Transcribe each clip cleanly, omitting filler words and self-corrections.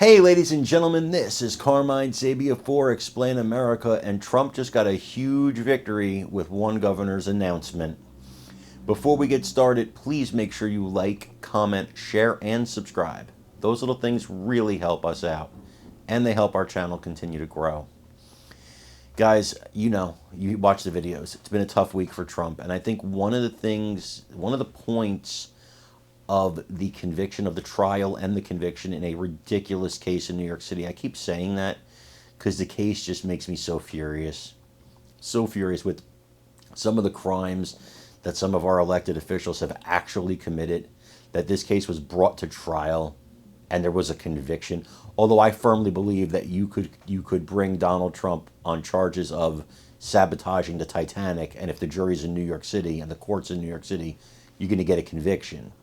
Hey, ladies and gentlemen, this is Carmine Sabia for Explain America, and Trump just got a huge victory with one governor's announcement. Before we get started, please make sure you like, comment, share, and subscribe. Those little things really help us out, and they help our channel continue to grow. Guys, you watch the videos. It's been a tough week for Trump, and I think one of the points of the conviction, of the trial and the conviction in a ridiculous case in New York City. I keep saying that because the case just makes me so furious. So furious with some of the crimes that some of our elected officials have actually committed, that this case was brought to trial and there was a conviction. Although I firmly believe that you could bring Donald Trump on charges of sabotaging the Titanic, and if the jury's in New York City and the court's in New York City, you're going to get a conviction.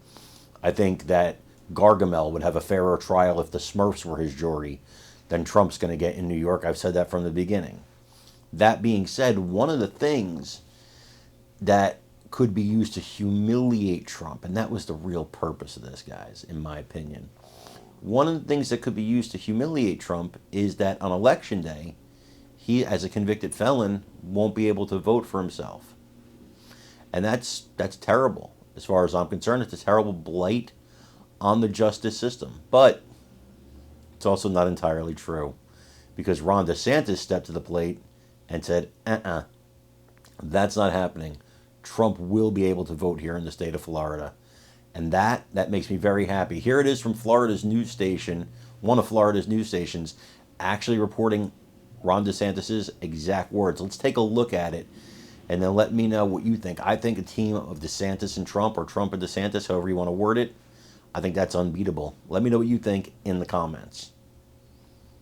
I think that Gargamel would have a fairer trial if the Smurfs were his jury than Trump's going to get in New York. I've said that from the beginning. That being said, one of the things that could be used to humiliate Trump, and that was the real purpose of this, guys, in my opinion. One of the things that could be used to humiliate Trump is that on Election Day, he, as a convicted felon, won't be able to vote for himself. And that's terrible. As far as I'm concerned, it's a terrible blight on the justice system. But it's also not entirely true, because Ron DeSantis stepped to the plate and said, that's not happening. Trump will be able to vote here in the state of Florida. And that makes me very happy. Here it is from Florida's news station, one of Florida's news stations, actually reporting Ron DeSantis' exact words. Let's take a look at it, and then let me know what you think. I think a team of DeSantis and Trump, or Trump and DeSantis, however you want to word it, I think that's unbeatable. Let me know what you think in the comments.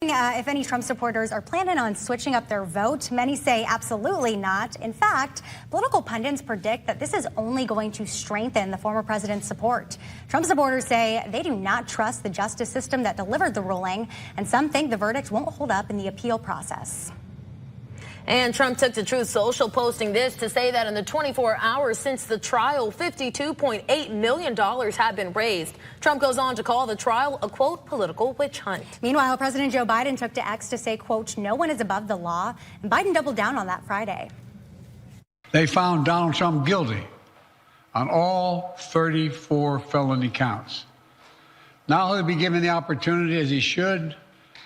If any Trump supporters are planning on switching up their vote, many say absolutely not. In fact, political pundits predict that this is only going to strengthen the former president's support. Trump supporters say they do not trust the justice system that delivered the ruling, and some think the verdict won't hold up in the appeal process. And Trump took to Truth Social, posting this to say that in the 24 hours since the trial, $52.8 million have been raised. Trump goes on to call the trial a, quote, political witch hunt. Meanwhile, President Joe Biden took to X to say, quote, no one is above the law. And Biden doubled down on that Friday. They found Donald Trump guilty on all 34 felony counts. Now he'll be given the opportunity, as he should,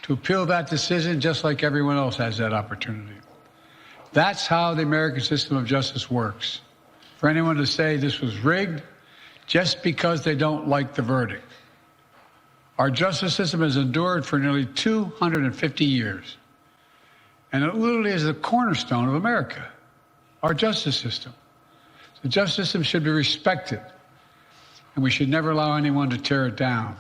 to appeal that decision just like everyone else has that opportunity. That's how the American system of justice works. For anyone to say this was rigged just because they don't like the verdict. Our justice system has endured for nearly 250 years. And it literally is the cornerstone of America, our justice system. The justice system should be respected, and we should never allow anyone to tear it down.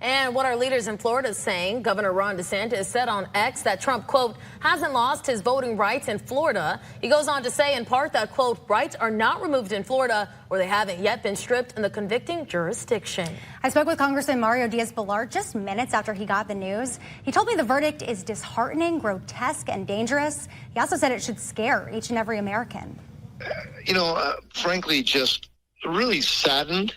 And what our leaders in Florida is saying, Governor Ron DeSantis said on X that Trump, quote, hasn't lost his voting rights in Florida. He goes on to say in part that, quote, rights are not removed in Florida, or they haven't yet been stripped in the convicting jurisdiction. I spoke with Congressman Mario Diaz-Balart just minutes after he got the news. He told me the verdict is disheartening, grotesque, and dangerous. He also said it should scare each and every American. Frankly, just really saddened